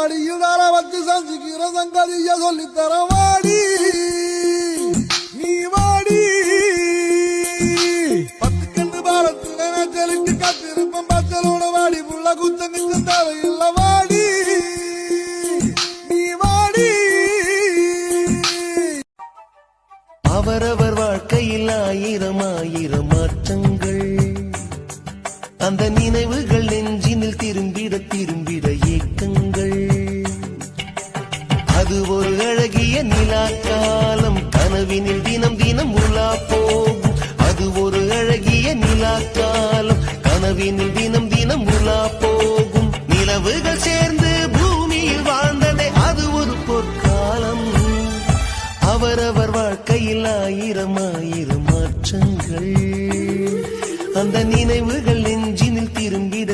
மடியில் தர வச்சு சஞ்சிக்கிற சங்கதிய சொல்லித்தர வாடி நீ வாடி பத்து கண்டு பாலத்துல நச்சலுக்கு காத்திருப்பம் பச்சலோட வாடி புள்ள குத்தங்குக்கு தேவையில்ல வாடி நீ வாடி. அவரவர் வாழ்க்கையில் ஆயிரம் ஆயிரம் மாற்றங்கள், அந்த நினைவுகள் நெஞ்சினில் திரும்பிட திரும்பிட ஏக்கங்கள். அது ஒரு அழகிய நிலாக்காலம், கனவினில் தினம் தினம் உலா போகும். அது ஒரு அழகிய நிலாக்காலம், கனவினில் தினம் தினம் உலா போகும். நிலவுகள் சேர்ந்து பூமியில் வாழ்ந்ததே அது ஒரு பொற்காலம். அவரவர் வாழ்க்கையில் ஆயிரம் ஆயிரம் மாற்றங்கள், அந்த நினைவுகள் நெஞ்சினில் திரும்பிட